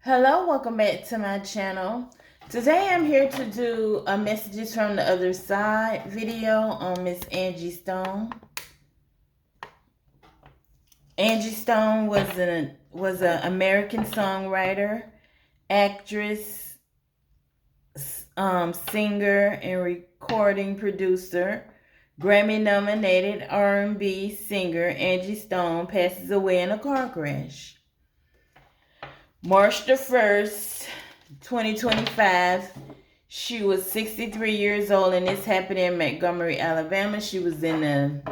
Hello, welcome back to my channel. Today I'm here to do a Messages from the Other Side video on Miss Angie Stone. Angie Stone was an American songwriter, actress, singer, and recording producer. Grammy-nominated R&B singer Angie Stone passes away in a car crash. March the 1st, 2025, she was 63 years old, and this happened in Montgomery, Alabama. She was in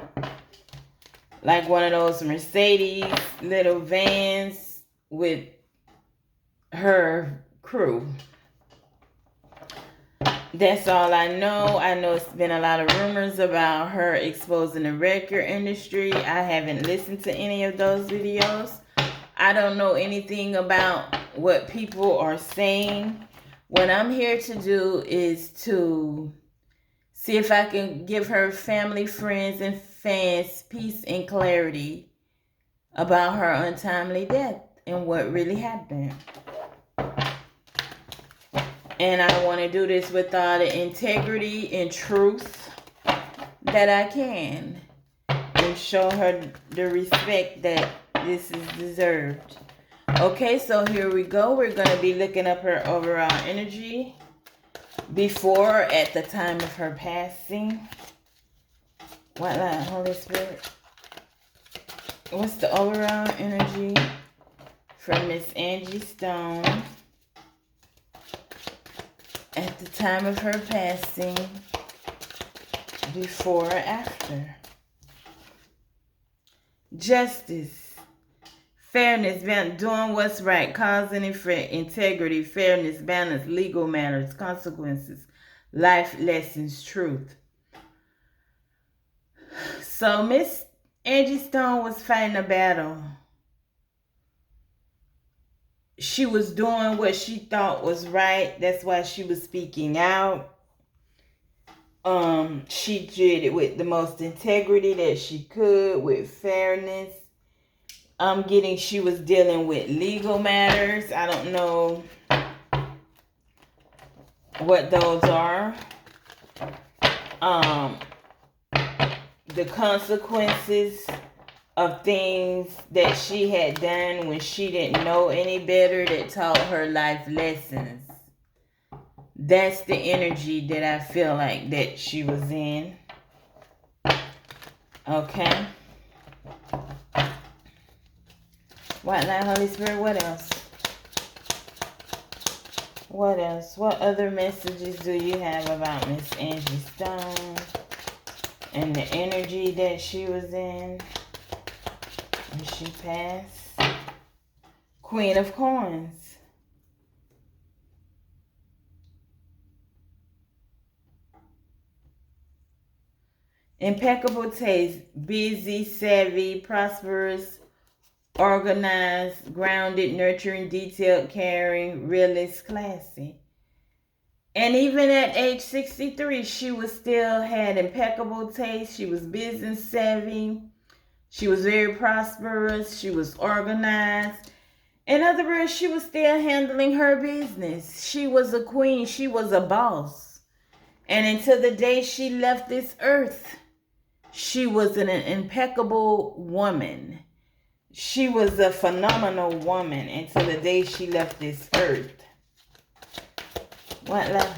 one of those Mercedes little vans with her crew. That's all I know. I know it's been a lot of rumors about her exposing the record industry. I haven't listened to any of those videos. I don't know anything about what people are saying. What I'm here to do is to see if I can give her family, friends, and fans peace and clarity about her untimely death and what really happened. And I want to do this with all the integrity and truth that I can, and show her the respect that this is deserved. Okay, so here we go. We're going to be looking up her overall energy before, at the time of her passing. What line, Holy Spirit? What's the overall energy from Miss Angie Stone at the time of her passing, before or after? Justice. Fairness, doing what's right, cause and effect, integrity, fairness, balance, legal matters, consequences, life lessons, truth. So Miss Angie Stone was fighting a battle. She was doing what she thought was right. That's why she was speaking out. She did it with the most integrity that she could, with fairness. I'm getting she was dealing with legal matters. I don't know what those are. The consequences of things that she had done when she didn't know any better, that taught her life lessons. That's the energy that I feel like that she was in. Okay. White Light, Holy Spirit, what else? What else? What other messages do you have about Miss Angie Stone and the energy that she was in when she passed? Queen of Coins. Impeccable taste, busy, savvy, prosperous, organized, grounded, nurturing, detailed, caring, realist, classy. And even at age 63, she was still had impeccable taste. She was business savvy. She was very prosperous. She was organized. In other words, she was still handling her business. She was a queen. She was a boss. And until the day she left this earth, she was an impeccable woman. She was a phenomenal woman until the day she left this earth. What, love?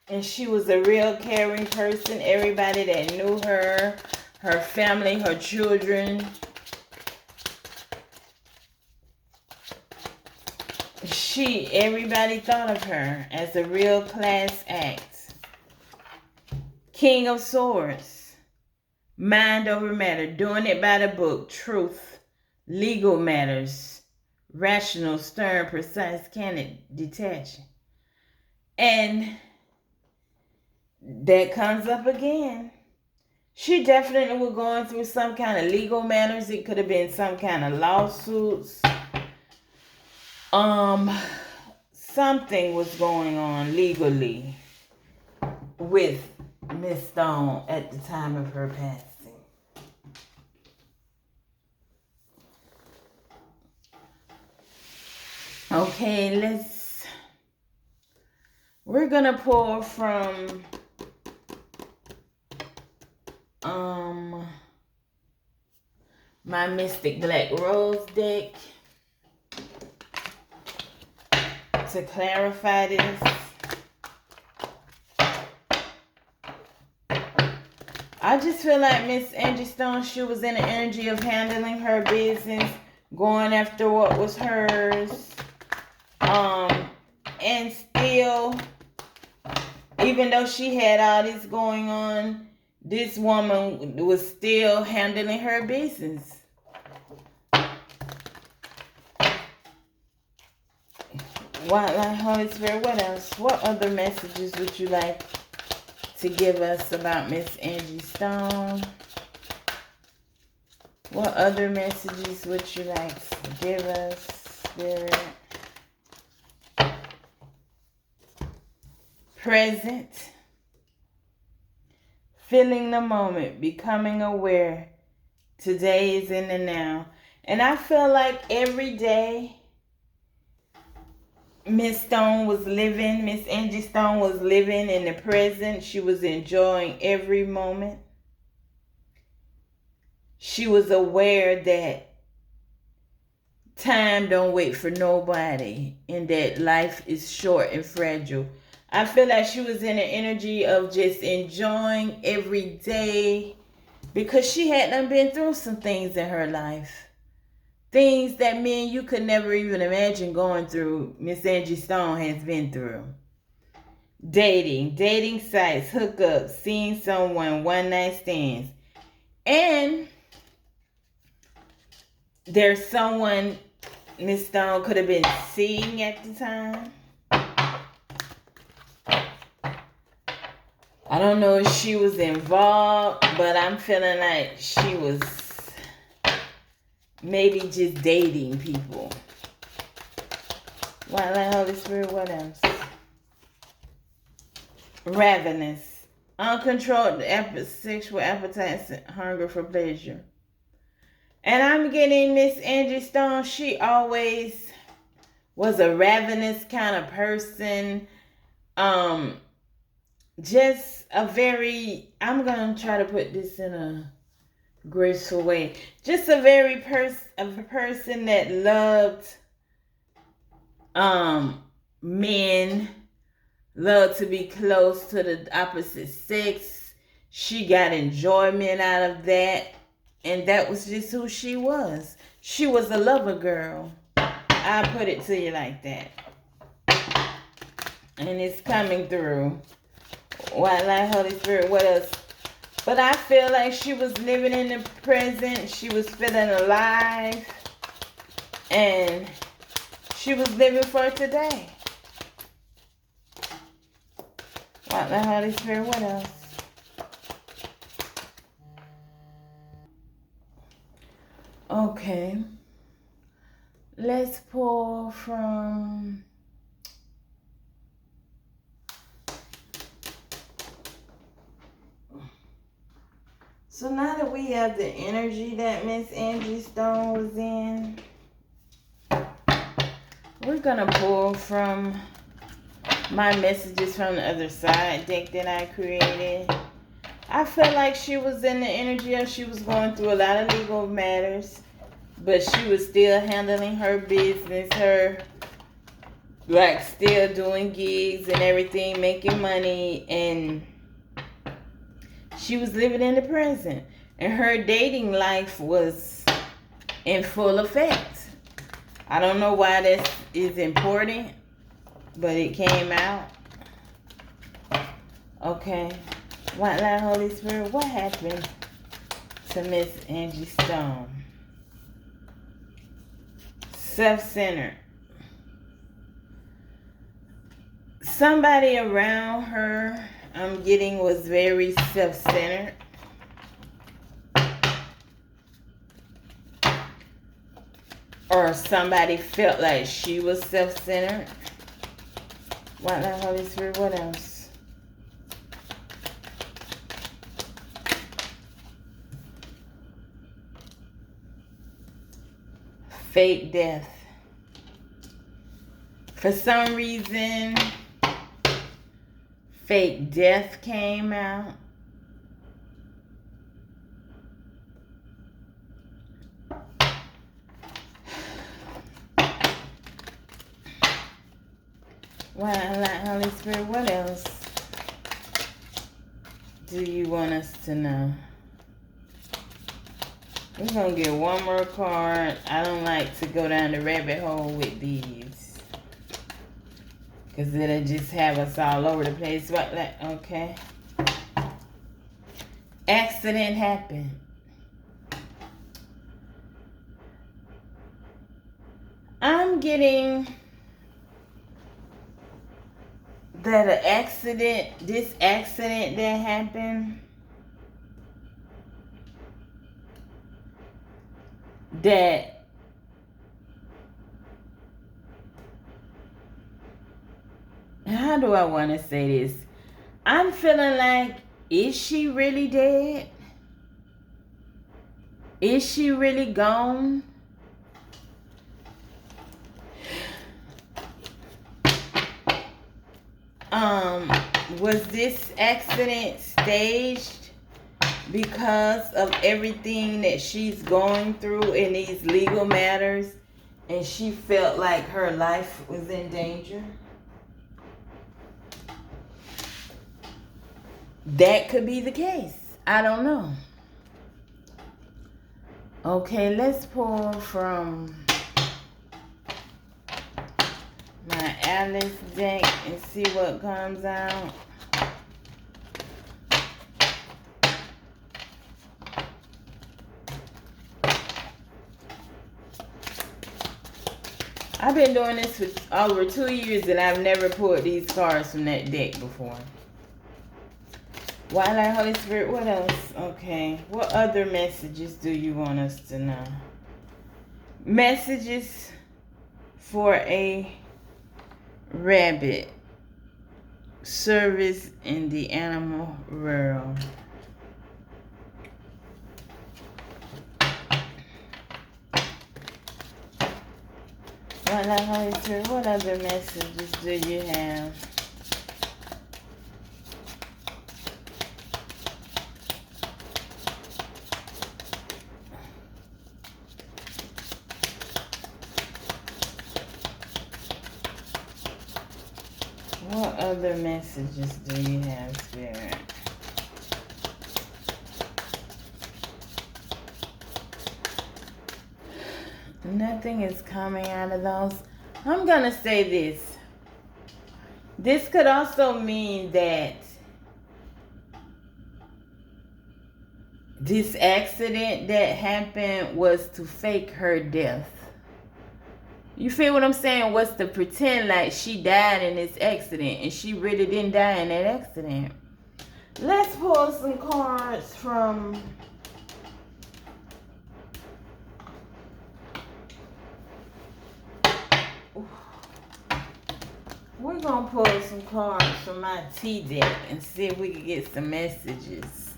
And she was a real caring person. Everybody that knew her, her family, her children, everybody thought of her as a real class act. King of Swords. Mind over matter, doing it by the book, truth, legal matters, rational, stern, precise, candid, detaching. And that comes up again. She definitely was going through some kind of legal matters. It could have been some kind of lawsuits. Something was going on legally with Miss Stone at the time of her passing. Okay, we're gonna pull from my Mystic Black Rose deck to clarify this. I just feel like Miss Angie Stone, she was in the energy of handling her business, going after what was hers, and still, even though she had all this going on, this woman was still handling her business. White Light, Holy Spirit, what else? What other messages would you like to give us about Miss Angie Stone? What other messages would you like to give us, Spirit? Present. Feeling the moment, becoming aware. Today is in the now. And I feel like every day Miss Angie Stone was living in the present. She was enjoying every moment. She was aware that time don't wait for nobody and that life is short and fragile. I feel like she was in the energy of just enjoying every day because she had done been through some things in her life. Things that me and you could never even imagine going through, Miss Angie Stone has been through. Dating sites, hookups, seeing someone, one night stands. And there's someone Miss Stone could have been seeing at the time. I don't know if she was involved, but I'm feeling like she was maybe just dating people. White Light, Holy Spirit, what else? Ravenous. Uncontrolled sexual appetites and hunger for pleasure. And I'm getting Miss Angie Stone. She always was a ravenous kind of person. Just a very, I'm going to try to put this in a graceful way. Just a very person that loved men, loved to be close to the opposite sex. She got enjoyment out of that. And that was just who she was. She was a lover girl. I put it to you like that. And it's coming through. White Light, Holy Spirit, what else? But I feel like she was living in the present. She was feeling alive. And she was living for today. White Light, Holy Spirit, what else? Okay. Let's pull from... So now that we have the energy that Miss Angie Stone was in, we're going to pull from my Messages from the Other Side deck that I created. I felt like she was in the energy of she was going through a lot of legal matters, but she was still handling her business, still doing gigs and everything, making money, and she was living in the present. And her dating life was in full effect. I don't know why that is important, but it came out. Okay. White Light, Holy Spirit, what happened to Miss Angie Stone? Self-centered. Somebody around her, I'm getting, was very self-centered. Or somebody felt like she was self-centered. White Light, Holy Spirit, what else? Fake death. For some reason, fake death came out. Wow, Holy Spirit, what else do you want us to know? We're going to get one more card. I don't like to go down the rabbit hole with these, because it'll just have us all over the place. What? Okay. Accident happened. I'm getting that this accident that happened, that how do I want to say this? I'm feeling like, is she really dead? Is she really gone? Was this accident staged because of everything that she's going through in these legal matters, and she felt like her life was in danger? That could be the case. I don't know. Okay, let's pull from my Alice deck and see what comes out. I've been doing this for over 2 years and I've never pulled these cards from that deck before. Twilight, Holy Spirit, what else? Okay, what other messages do you want us to know? Messages for a rabbit service in the animal world. Twilight, Holy Spirit, what other messages do you have? What other messages do you have, Spirit? Nothing is coming out of those. I'm going to say this. This could also mean that this accident that happened was to fake her death. You feel what I'm saying? Was to pretend like she died in this accident, and she really didn't die in that accident. Let's pull some cards from we're going to pull some cards from my T deck and see if we can get some messages.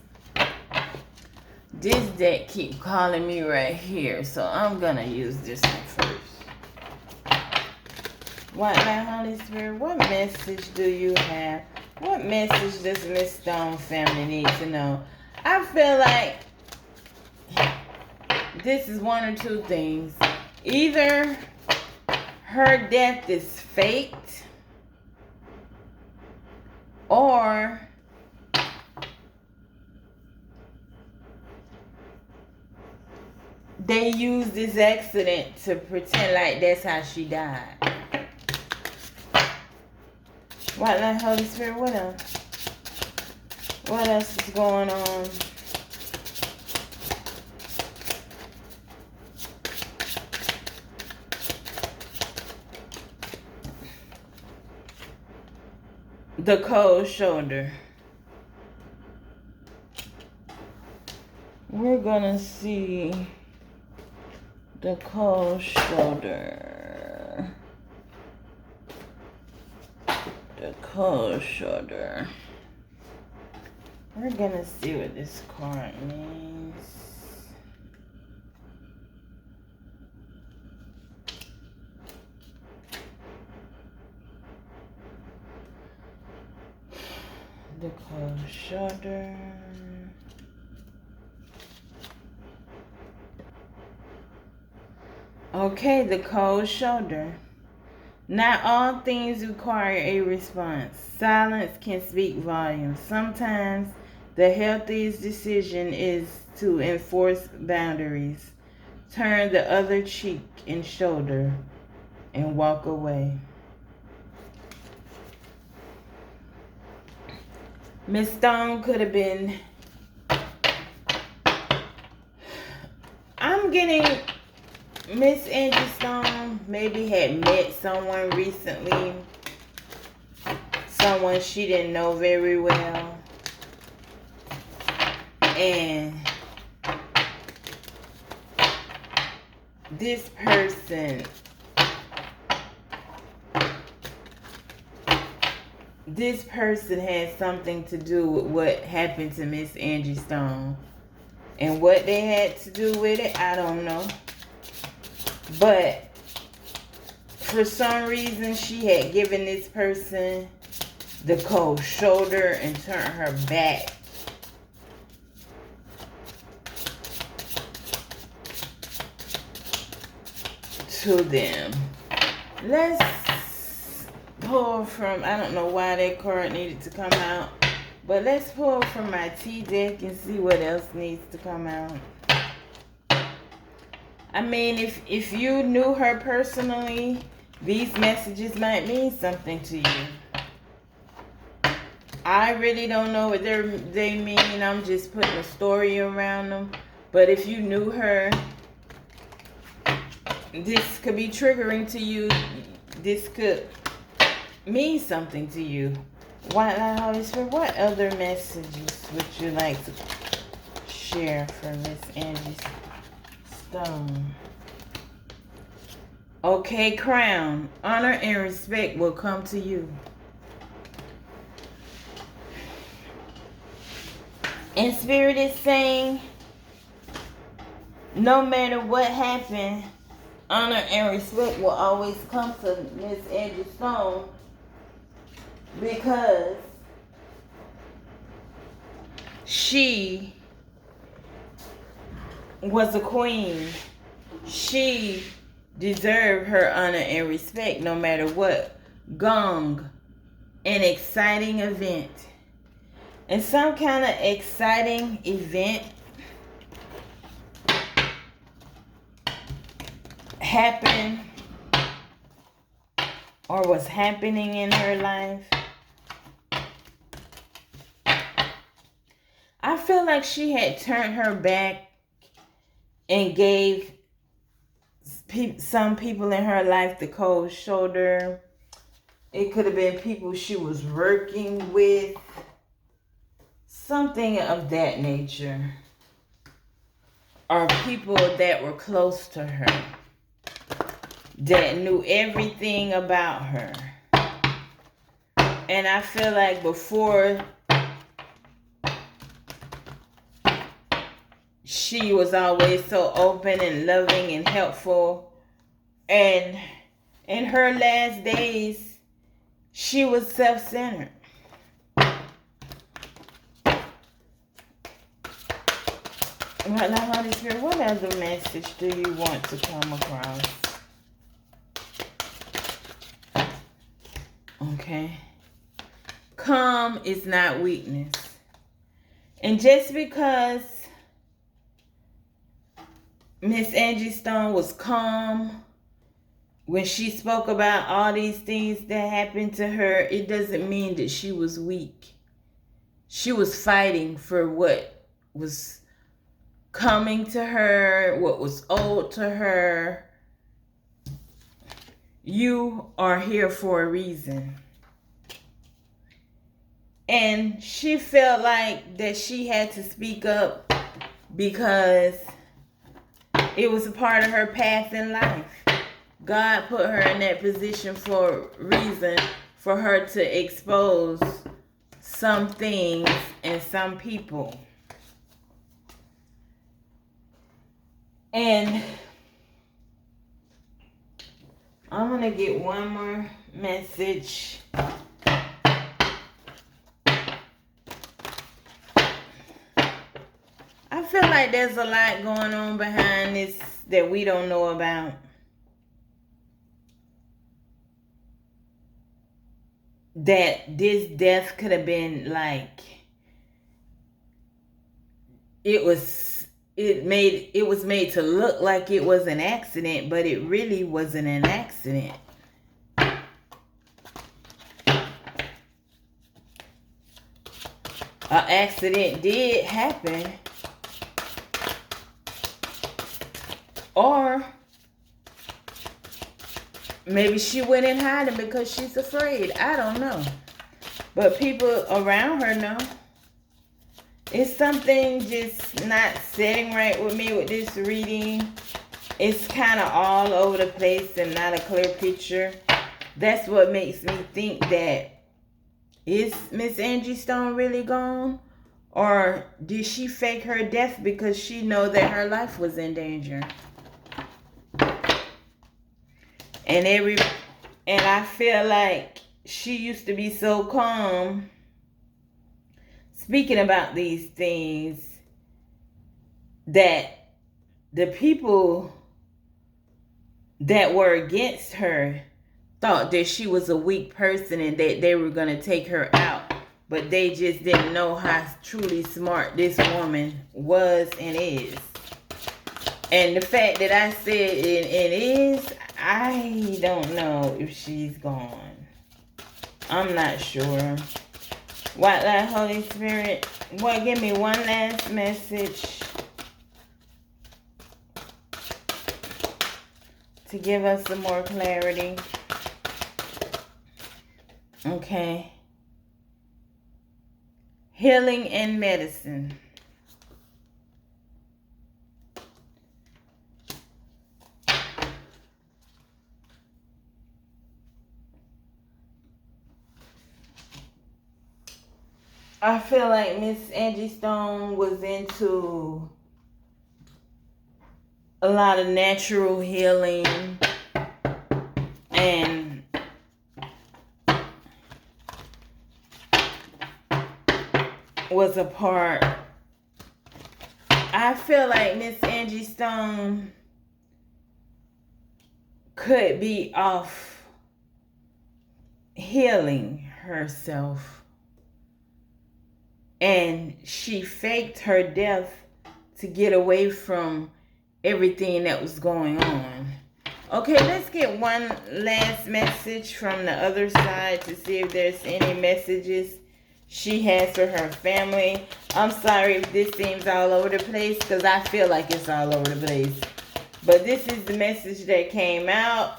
This deck keep calling me right here, so I'm going to use this one first. White Light, Holy Spirit, what message do you have? What message does Miss Stone family need to know? I feel like this is one or two things. Either her death is faked, or they use this accident to pretend like that's how she died. White Light, Holy Spirit, what else? What else is going on? The cold shoulder. We're gonna see the cold shoulder. The cold shoulder. We're gonna see what this card means. The cold shoulder. Okay, the cold shoulder. Not all things require a response. Silence can speak volumes. Sometimes the healthiest decision is to enforce boundaries. Turn the other cheek and shoulder and walk away. Miss Stone could have been... I'm getting... Miss Angie Stone maybe had met someone recently. Someone she didn't know very well. And this person had something to do with what happened to Miss Angie Stone. And what they had to do with it, I don't know. But for some reason, she had given this person the cold shoulder and turned her back. To them. Let's pull from, I don't know why that card needed to come out, but let's pull from my T deck and see what else needs to come out. I mean, if you knew her personally, these messages might mean something to you. I really don't know what they mean. I'm just putting a story around them. But if you knew her, this could be triggering to you. This could mean something to you. White Light Holy Spirit, what other messages would you like to share for Miss Angie Stone? Okay, Crown. Honor and respect will come to you. And Spirit is saying, no matter what happened, honor and respect will always come to Miss Angie Stone, because she was a queen. She deserved her honor and respect no matter what. Gong, an exciting event. And some kind of exciting event happened or was happening in her life. I feel like she had turned her back and gave some people in her life the cold shoulder. It could have been people she was working with. Something of that nature. Or people that were close to her, that knew everything about her. And I feel like before, she was always so open and loving and helpful. And in her last days, she was self-centered. Holy Spirit, what other message do you want to come across? Okay. Calm is not weakness. And just because Miss Angie Stone was calm when she spoke about all these things that happened to her, it doesn't mean that she was weak. She was fighting for what was coming to her, what was owed to her. You are here for a reason. And she felt like that she had to speak up because it was a part of her path in life. God put her in that position for a reason, for her to expose some things and some people. And I'm going to get one more message like there's a lot going on behind this that we don't know about. That this death could have been like, it was made to look like it was an accident, but it really wasn't an accident. An accident did happen, or maybe she went in hiding because she's afraid. I don't know, but people around her know. It's something just not sitting right with me with this reading. It's kind of all over the place and not a clear picture. That's what makes me think that, is Miss Angie Stone really gone? Or did she fake her death because she know that her life was in danger? And I feel like she used to be so calm speaking about these things that the people that were against her thought that she was a weak person and that they were going to take her out. But they just didn't know how truly smart this woman was and is. And the fact that I said it is, I don't know if she's gone. I'm not sure. White Light, Holy Spirit, what? Give me one last message to give us some more clarity. Okay. Healing and medicine. I feel like Miss Angie Stone was into a lot of natural healing and was a part. I feel like Miss Angie Stone could be off healing herself. And she faked her death to get away from everything that was going on. Okay, let's get one last message from the other side to see if there's any messages she has for her family. I'm sorry if this seems all over the place, because I feel like it's all over the place. But this is the message that came out.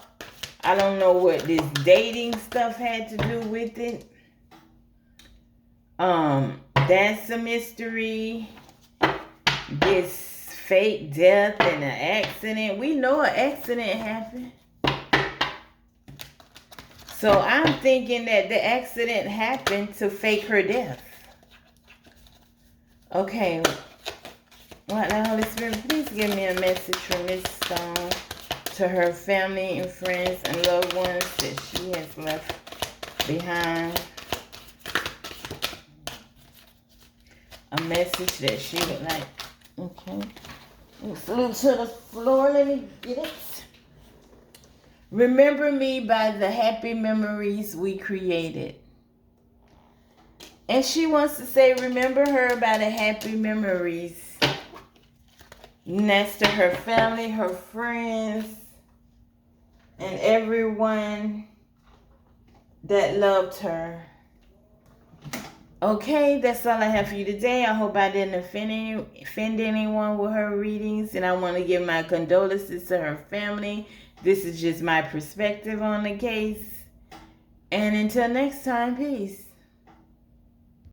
I don't know what this dating stuff had to do with it. That's a mystery. This fake death and an accident. We know an accident happened. So I'm thinking that the accident happened to fake her death. Okay. What now, Holy Spirit, please give me a message from Miss Stone to her family and friends and loved ones that she has left behind. A message that she would like. Okay. Salute to the floor. Let me get it. Remember me by the happy memories we created. And she wants to say, remember her by the happy memories. And that's to her family, her friends, and everyone that loved her. Okay, that's all I have for you today. I hope I didn't offend anyone with her readings. And I want to give my condolences to her family. This is just my perspective on the case. And until next time, peace.